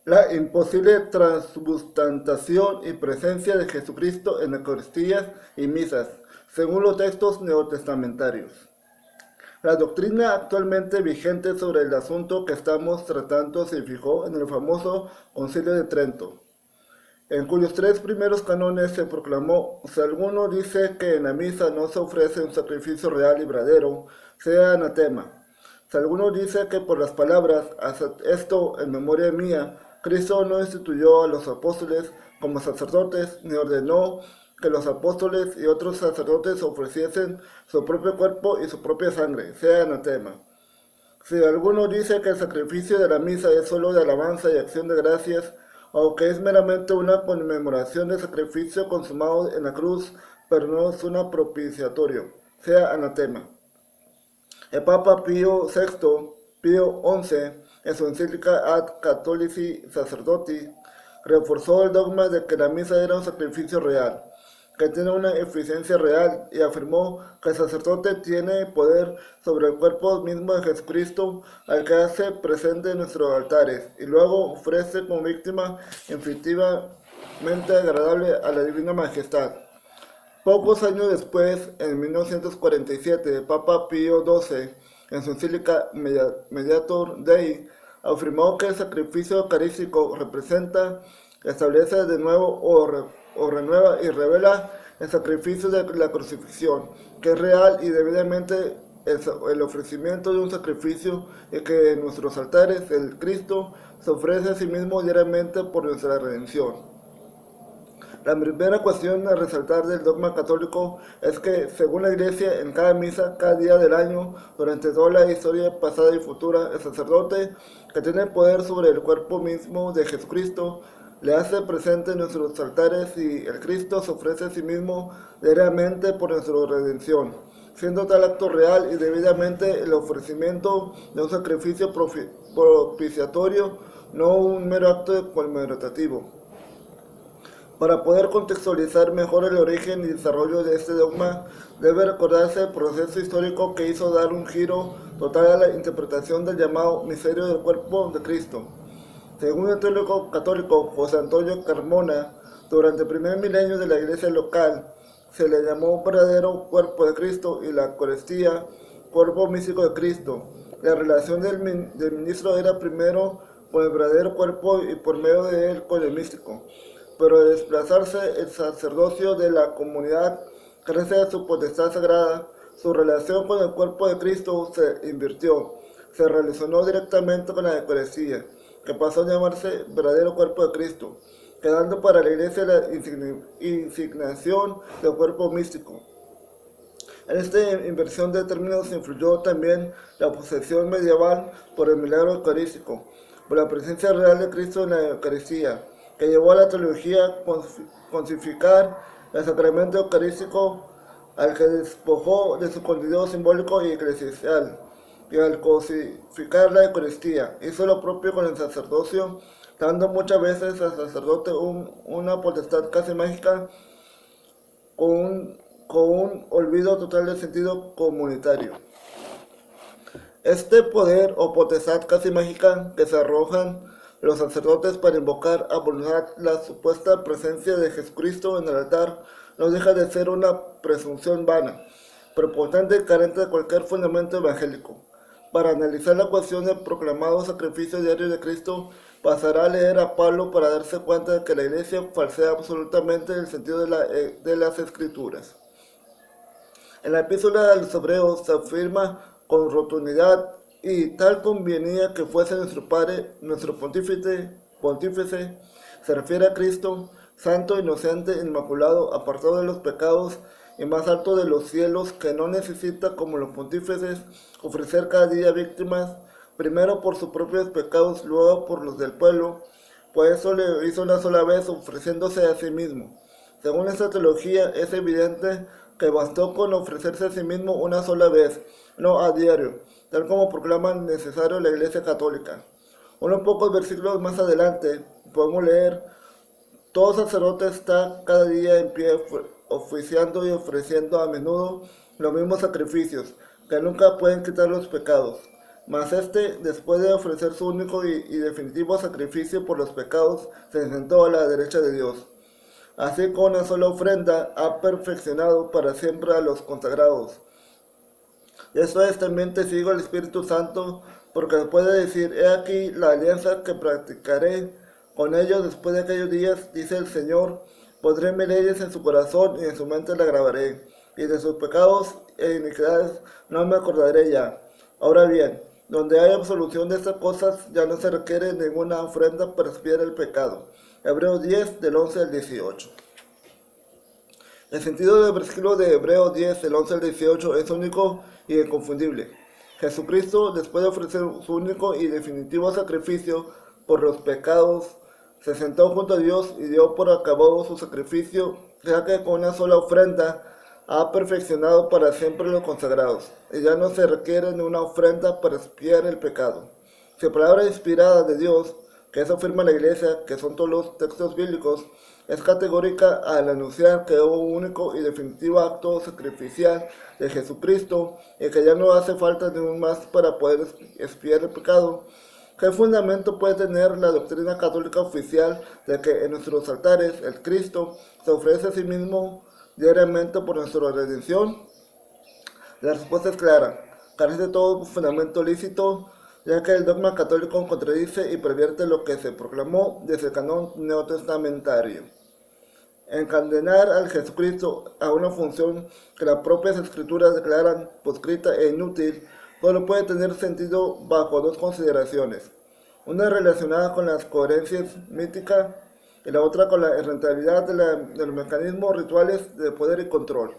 La imposible transubstanciación y presencia de Jesucristo en Eucaristías y misas, según los textos neotestamentarios. La doctrina actualmente vigente sobre el asunto que estamos tratando se fijó en el famoso Concilio de Trento, en cuyos tres primeros cánones se proclamó: si alguno dice que en la misa no se ofrece un sacrificio real y verdadero, sea anatema. Si alguno dice que por las palabras, haced esto en memoria mía, Cristo no instituyó a los apóstoles como sacerdotes, ni ordenó que los apóstoles y otros sacerdotes ofreciesen su propio cuerpo y su propia sangre, sea anatema. Si alguno dice que el sacrificio de la misa es solo de alabanza y acción de gracias, o que es meramente una conmemoración del sacrificio consumado en la cruz, pero no es un propiciatorio, sea anatema. El Papa Pío VI, Pío XI, en su encíclica Ad Catholici Sacerdoti, reforzó el dogma de que la misa era un sacrificio real, que tiene una eficiencia real, y afirmó que el sacerdote tiene poder sobre el cuerpo mismo de Jesucristo, al que hace presente en nuestros altares, y luego ofrece como víctima instintivamente agradable a la Divina Majestad. Pocos años después, en 1947, el Papa Pío XII, en su encíclica Mediator Dei, afirmó que el sacrificio eucarístico representa, establece de nuevo o renueva y revela el sacrificio de la crucifixión, que es real y debidamente el ofrecimiento de un sacrificio, y que en nuestros altares el Cristo se ofrece a sí mismo diariamente por nuestra redención. La primera cuestión a resaltar del dogma católico es que, según la Iglesia, en cada misa, cada día del año, durante toda la historia pasada y futura, el sacerdote, que tiene poder sobre el cuerpo mismo de Jesucristo, le hace presente en nuestros altares, y el Cristo se ofrece a sí mismo diariamente por nuestra redención, siendo tal acto real y debidamente el ofrecimiento de un sacrificio propiciatorio, no un mero acto conmemorativo. Para poder contextualizar mejor el origen y desarrollo de este dogma, debe recordarse el proceso histórico que hizo dar un giro total a la interpretación del llamado misterio del cuerpo de Cristo. Según el teólogo católico José Antonio Carmona, durante el primer milenio de la iglesia local, se le llamó verdadero cuerpo de Cristo, y la Eucaristía, cuerpo místico de Cristo. La relación del ministro era primero con el verdadero cuerpo y por medio de él con el místico. Pero al desplazarse el sacerdocio de la comunidad, gracias a su potestad sagrada, su relación con el cuerpo de Cristo se invirtió, se relacionó directamente con la Eucaristía, que pasó a llamarse verdadero cuerpo de Cristo, quedando para la Iglesia la insigniación del cuerpo místico. En esta inversión de términos influyó también la posesión medieval por el milagro eucarístico, por la presencia real de Cristo en la Eucaristía, que llevó a la teología a concificar el sacramento eucarístico, al que despojó de su contenido simbólico y eclesial, y al cosificar la Eucaristía hizo lo propio con el sacerdocio, dando muchas veces al sacerdote una potestad casi mágica, con un olvido total del sentido comunitario. Este poder o potestad casi mágica que se arrojan los sacerdotes para invocar a voluntad la supuesta presencia de Jesucristo en el altar no deja de ser una presunción vana, prepotente y carente de cualquier fundamento evangélico. Para analizar la cuestión del proclamado sacrificio diario de Cristo, pasará a leer a Pablo para darse cuenta de que la Iglesia falsea absolutamente el sentido de las Escrituras. En la epístola a los Hebreos se afirma con rotundidad: y tal convenía que fuese nuestro Padre, nuestro pontífice, se refiere a Cristo, santo, inocente, inmaculado, apartado de los pecados y más alto de los cielos, que no necesita, como los pontífices, ofrecer cada día víctimas, primero por sus propios pecados, luego por los del pueblo, pues eso le hizo una sola vez, ofreciéndose a sí mismo. Según esta teología, es evidente que bastó con ofrecerse a sí mismo una sola vez, no a diario, tal como proclama necesario la Iglesia Católica. Unos pocos versículos más adelante podemos leer: todo sacerdote está cada día en pie, oficiando y ofreciendo a menudo los mismos sacrificios, que nunca pueden quitar los pecados. Mas este, después de ofrecer su único y definitivo sacrificio por los pecados, se sentó a la derecha de Dios. Así, con una sola ofrenda ha perfeccionado para siempre a los consagrados. Esto es también testigo el Espíritu Santo, porque puede decir: he aquí la alianza que practicaré con ellos después de aquellos días, dice el Señor. Pondré mis leyes en su corazón y en su mente la grabaré, y de sus pecados e iniquidades no me acordaré ya. Ahora bien, donde hay absolución de estas cosas, ya no se requiere ninguna ofrenda para expiar el pecado. Hebreos 10, del 11 al 18. El sentido del versículo de Hebreos 10, del 11 al 18 es único y inconfundible. Jesucristo, después de ofrecer su único y definitivo sacrificio por los pecados, se sentó junto a Dios y dio por acabado su sacrificio, ya que con una sola ofrenda ha perfeccionado para siempre los consagrados, y ya no se requiere ni una ofrenda para expiar el pecado. Si palabra inspirada de Dios, que eso afirma la Iglesia, que son todos los textos bíblicos, es categórica al anunciar que hubo un único y definitivo acto sacrificial de Jesucristo y que ya no hace falta ni un más para poder expiar el pecado. ¿Qué fundamento puede tener la doctrina católica oficial de que en nuestros altares el Cristo se ofrece a sí mismo diariamente por nuestra redención? La respuesta es clara: carece de todo fundamento lícito, ya que el dogma católico contradice y pervierte lo que se proclamó desde el canon neotestamentario. Encadenar al Jesucristo a una función que las propias escrituras declaran proscrita e inútil solo puede tener sentido bajo dos consideraciones: una relacionada con las coherencias míticas y la otra con la rentabilidad de los mecanismos rituales de poder y control.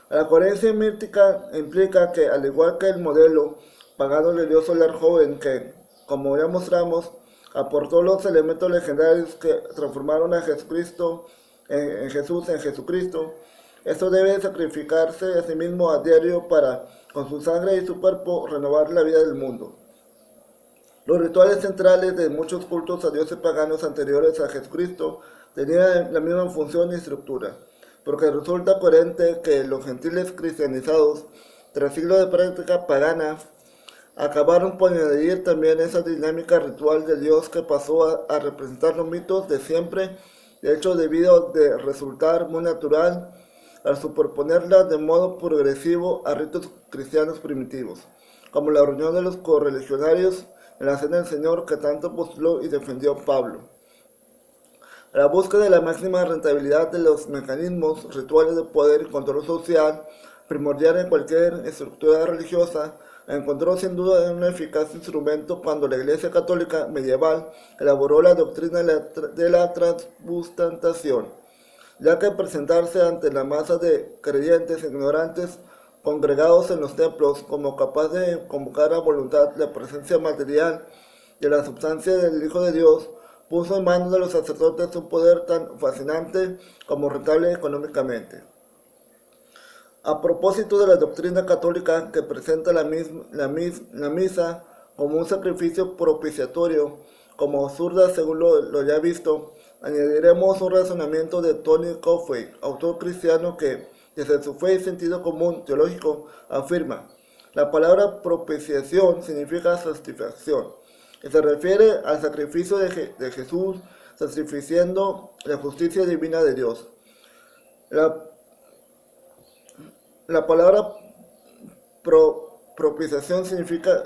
La coherencia mítica implica que, al igual que el modelo pagano del dios solar joven que, como ya mostramos, aportó los elementos legendarios que transformaron a Jesucristo en Jesucristo, esto debe sacrificarse a sí mismo a diario para, con su sangre y su cuerpo, renovar la vida del mundo. Los rituales centrales de muchos cultos a dioses paganos anteriores a Jesucristo tenían la misma función y estructura, porque resulta coherente que los gentiles cristianizados, tras siglos de práctica pagana, acabaron por añadir también esa dinámica ritual de Dios que pasó a representar los mitos de siempre, de hecho debido de resultar muy natural al superponerla de modo progresivo a ritos cristianos primitivos, como la reunión de los correligionarios en la Cena del Señor que tanto postuló y defendió Pablo. La búsqueda de la máxima rentabilidad de los mecanismos rituales de poder y control social, primordial en cualquier estructura religiosa, encontró sin duda un eficaz instrumento cuando la Iglesia Católica medieval elaboró la doctrina de la transubstanciación, ya que presentarse ante la masa de creyentes ignorantes congregados en los templos como capaz de convocar a voluntad la presencia material de la sustancia del Hijo de Dios, puso en manos de los sacerdotes un poder tan fascinante como rentable económicamente. A propósito de la doctrina católica que presenta la misa como un sacrificio propiciatorio, como absurda según lo ya visto, añadiremos un razonamiento de Tony Coffey, autor cristiano que, desde su fe y sentido común teológico, afirma: la palabra propiciación significa satisfacción, y se refiere al sacrificio de Jesús satisfaciendo la justicia divina de Dios. La palabra propiciación significa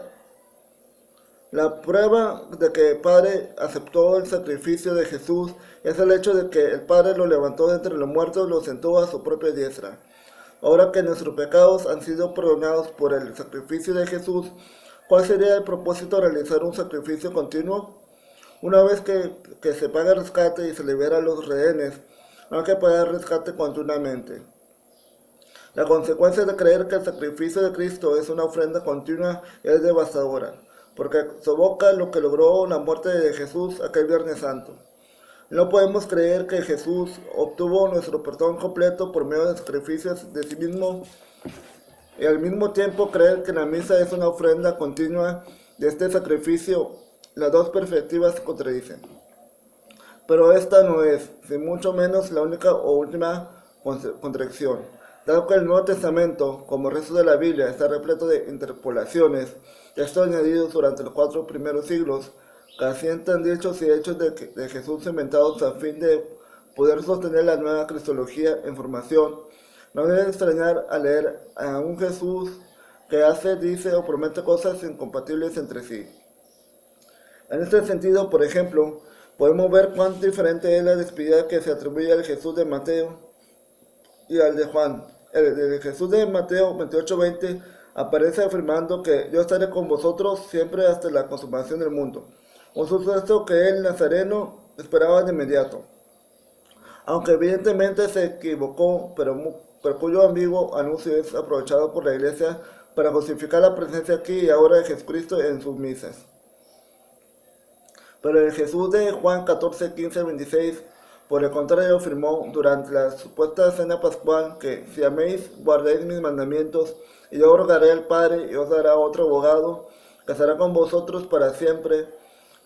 la prueba de que el Padre aceptó el sacrificio de Jesús es el hecho de que el Padre lo levantó de entre los muertos y lo sentó a su propia diestra. Ahora que nuestros pecados han sido perdonados por el sacrificio de Jesús, ¿cuál sería el propósito de realizar un sacrificio continuo? Una vez que se paga el rescate y se libera a los rehenes, no hay que pagar el rescate continuamente. La consecuencia de creer que el sacrificio de Cristo es una ofrenda continua es devastadora, porque sofoca lo que logró la muerte de Jesús aquel Viernes Santo. No podemos creer que Jesús obtuvo nuestro perdón completo por medio de sacrificios de sí mismo y al mismo tiempo creer que la misa es una ofrenda continua de este sacrificio. Las dos perspectivas se contradicen. Pero esta no es, ni mucho menos, la única o última contradicción. Dado que el Nuevo Testamento, como el resto de la Biblia, está repleto de interpolaciones, textos añadidos durante los 4 primeros siglos, que asientan dichos y hechos de Jesús inventados a fin de poder sostener la nueva cristología en formación. No debe extrañar al leer a un Jesús que hace, dice o promete cosas incompatibles entre sí. En este sentido, por ejemplo, podemos ver cuán diferente es la despedida que se atribuye al Jesús de Mateo y al de Juan. El de Jesús de Mateo 28:20 aparece afirmando que yo estaré con vosotros siempre hasta la consumación del mundo. Un suceso que el nazareno esperaba de inmediato. Aunque evidentemente se equivocó, pero cuyo ambiguo anuncio es aprovechado por la Iglesia para justificar la presencia aquí y ahora de Jesucristo en sus misas. Pero el Jesús de Juan 14:15-26, por el contrario, afirmó durante la supuesta cena pascual que si améis, guardéis mis mandamientos, y yo rogaré al Padre y os dará otro abogado, que estará con vosotros para siempre,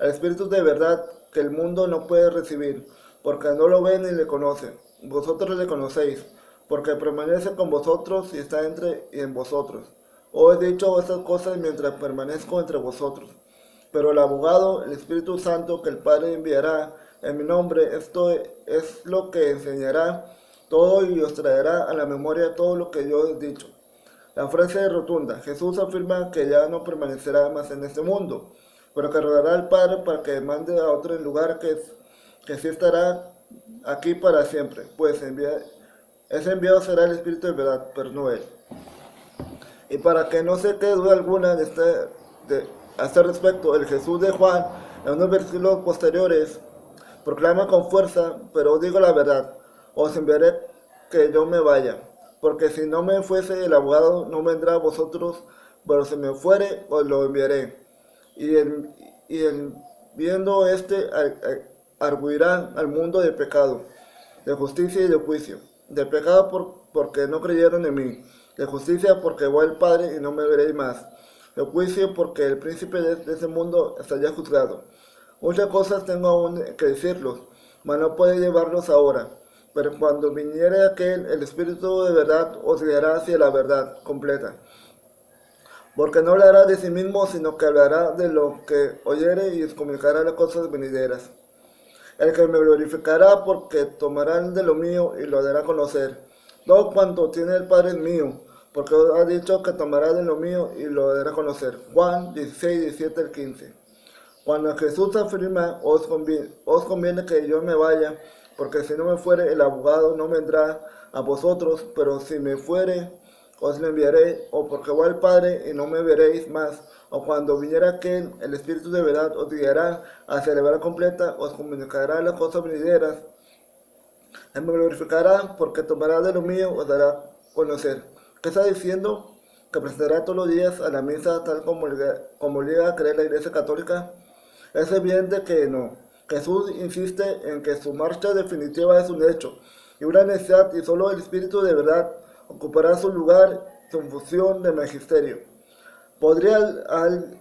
el Espíritu de verdad que el mundo no puede recibir, porque no lo ve ni le conoce. Vosotros le conocéis, porque permanece con vosotros y está entre y en vosotros. Os he dicho estas cosas mientras permanezco entre vosotros. Pero el abogado, el Espíritu Santo que el Padre enviará en mi nombre, esto es lo que enseñará todo y os traerá a la memoria todo lo que yo he dicho. La frase es rotunda. Jesús afirma que ya no permanecerá más en este mundo, pero que rogará al Padre para que mande a otro en lugar que sí estará aquí para siempre, pues ese enviado será el Espíritu de verdad, pero no Él. Y para que no se quede duda alguna a este respecto, el Jesús de Juan, en unos versículos posteriores, proclama con fuerza, pero os digo la verdad, os enviaré que yo me vaya, porque si no me fuese el abogado no vendrá a vosotros, pero si me fuere os lo enviaré. Y viendo arguirá al mundo de pecado, de justicia y de juicio. De pecado porque no creyeron en mí, de justicia porque voy al Padre y no me veréis más, de juicio porque el príncipe de ese mundo está ya juzgado. Muchas cosas tengo aún que decirlos, mas no puedo llevarlos ahora. Pero cuando viniere aquel, el Espíritu de verdad os guiará hacia la verdad completa. Porque no hablará de sí mismo, sino que hablará de lo que oyere y os comunicará las cosas venideras. El que me glorificará, porque tomará de lo mío y lo dará a conocer. Todo cuanto tiene el Padre es mío, porque os ha dicho que tomará de lo mío y lo dará a conocer. Juan 16:17-15. Cuando Jesús afirma, os conviene que yo me vaya, porque si no me fuere, el abogado no vendrá a vosotros, pero si me fuere, os lo enviaré, o porque voy al Padre y no me veréis más, o cuando viniera aquel, el Espíritu de verdad os guiará hacia la verdad completa, os comunicará las cosas venideras. Él me glorificará, porque tomará de lo mío, os dará a conocer. ¿Qué está diciendo? ¿Que presentará todos los días a la misa tal como llega a creer la Iglesia Católica? Es evidente que no. Jesús insiste en que su marcha definitiva es un hecho y una necesidad, y solo el Espíritu de verdad ocupará su lugar, su función de magisterio. ¿Podría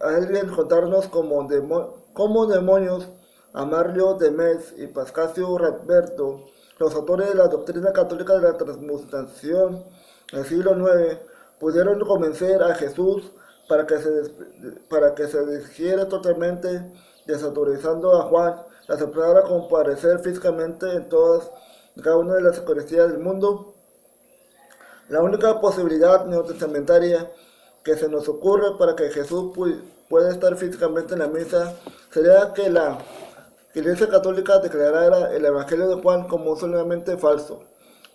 alguien contarnos cómo demonios Amarlio de Metz y Pascasio Radberto, los autores de la doctrina católica de la transmutación del siglo IX, pudieron convencer a Jesús para que se dirigiera totalmente, desautorizando a Juan, y aceptara comparecer físicamente en cada una de las Eucaristías del mundo? La única posibilidad neotestamentaria que se nos ocurre para que Jesús pueda estar físicamente en la misa sería que la Iglesia Católica declarara el Evangelio de Juan como solamente falso,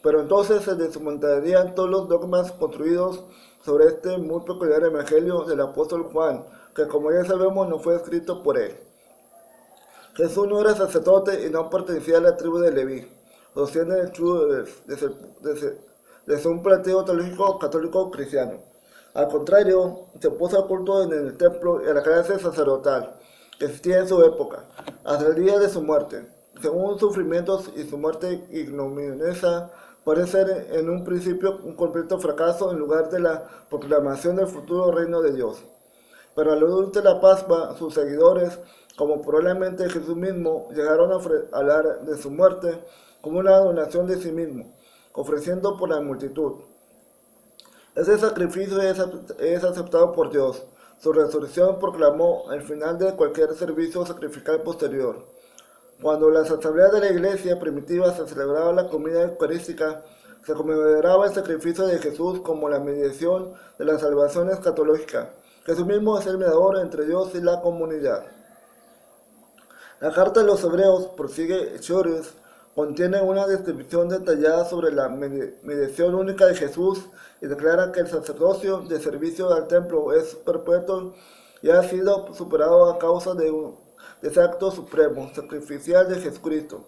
pero entonces se desmontarían todos los dogmas construidos sobre este muy peculiar Evangelio del apóstol Juan, que como ya sabemos no fue escrito por él. Jesús no era sacerdote y no pertenecía a la tribu de Leví, sostiene el chudo desde un planteo teológico católico cristiano. Al contrario, se puso a culto en el templo y a la clase sacerdotal que existía en su época, hasta el día de su muerte. Según sufrimientos y su muerte ignominiosa, parece ser en un principio un completo fracaso en lugar de la proclamación del futuro reino de Dios. Pero al luz de la Pascua, sus seguidores, como probablemente Jesús mismo, llegaron a hablar de su muerte como una donación de sí mismo, ofreciendo por la multitud. Ese sacrificio es aceptado por Dios, Su resurrección proclamó el final de cualquier servicio sacrificial posterior. Cuando las asambleas de la iglesia primitiva se celebraba la comida eucarística, se conmemoraba el sacrificio de Jesús como la mediación de la salvación escatológica. Jesús mismo es el mediador entre Dios y la comunidad. La carta de los Hebreos, prosigue Schorius, contiene una descripción detallada sobre la mediación única de Jesús y declara que el sacerdocio de servicio al templo es perpetuo y ha sido superado a causa de ese acto supremo, sacrificial de Jesucristo,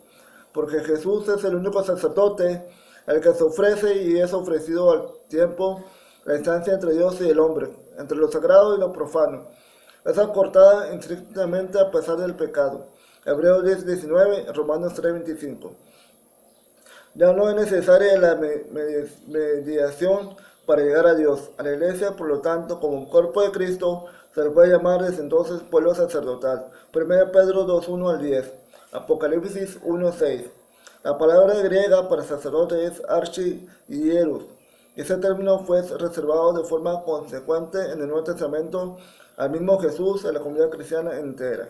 porque Jesús es el único sacerdote, el que se ofrece y es ofrecido al tiempo, la instancia entre Dios y el hombre, entre lo sagrado y lo profano. Es acortada estrictamente a pesar del pecado. Hebreos 10:19, Romanos 3:25. Ya no es necesaria la mediación para llegar a Dios. A la iglesia, por lo tanto, como un cuerpo de Cristo, se le puede llamar desde entonces pueblo sacerdotal. 1 Pedro 2:1-10, Apocalipsis 1:6. La palabra griega para sacerdote es archihieros. Ese término fue reservado de forma consecuente en el Nuevo Testamento al mismo Jesús a la comunidad cristiana entera.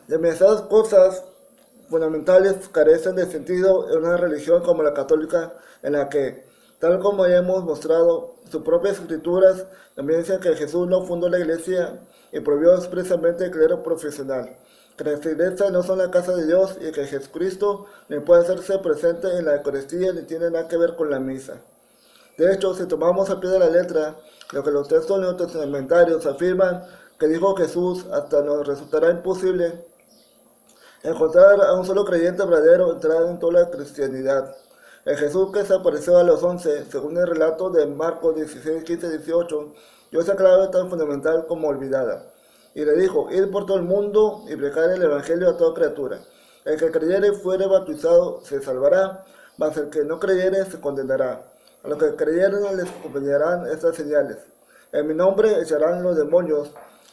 Demasiadas cosas fundamentales carecen de sentido en una religión como la católica, en la que, tal como ya hemos mostrado, sus propias escrituras evidencian que Jesús no fundó la iglesia y prohibió expresamente el clero profesional, que las iglesias no son la casa de Dios y que Jesucristo ni puede hacerse presente en la Eucaristía ni tiene nada que ver con la misa. De hecho, si tomamos a pie de la letra lo que los textos neotestamentarios afirman que dijo Jesús, hasta nos resultará imposible encontrar a un solo creyente verdadero entrar en toda la cristianidad. El Jesús que se apareció a los 11, según el relato de Marcos 16, 15, 18, dio esa clave tan fundamental como olvidada. Y le dijo, id por todo el mundo y predicar el evangelio a toda criatura. El que creyere y fuere bautizado se salvará, mas el que no creyere se condenará. A los que creyeren les acompañarán estas señales. En mi nombre echarán los demonios,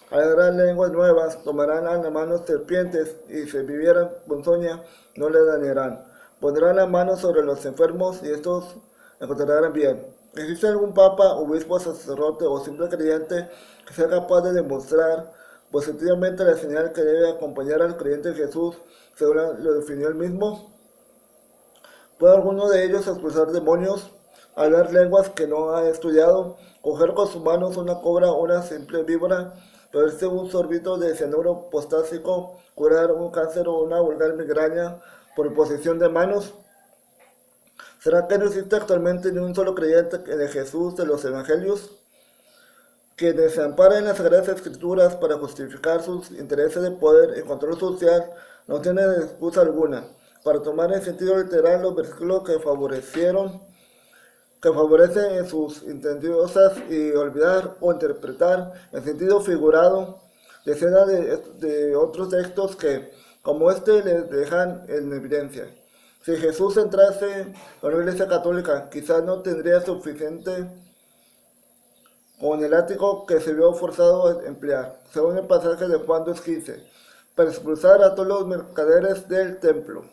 hablarán lenguas nuevas, tomarán a las manos serpientes, y si vivieran ponzoña, no les dañarán. Pondrán las manos sobre los enfermos, y estos encontrarán bien. ¿Existe algún papa, obispo, sacerdote o simple creyente que sea capaz de demostrar positivamente la señal que debe acompañar al creyente de Jesús, según lo definió él mismo? ¿Puede alguno de ellos expulsar demonios, hablar lenguas que no ha estudiado, coger con sus manos una cobra o una simple víbora, beberse un sorbito de cianuro potásico, curar un cáncer o una vulgar migraña por imposición de manos? ¿Será que no existe actualmente ni un solo creyente de Jesús de los Evangelios? Quienes se amparan en las Sagradas Escrituras para justificar sus intereses de poder y control social no tienen excusa alguna para tomar en sentido literal los versículos que favorecen en sus intentiosas y olvidar o interpretar en sentido figurado decenas de otros textos que, como este, les dejan en evidencia. Si Jesús entrase en una iglesia católica, quizás no tendría suficiente con el látigo que se vio forzado a emplear, según el pasaje de Juan 2:15, para expulsar a todos los mercaderes del templo.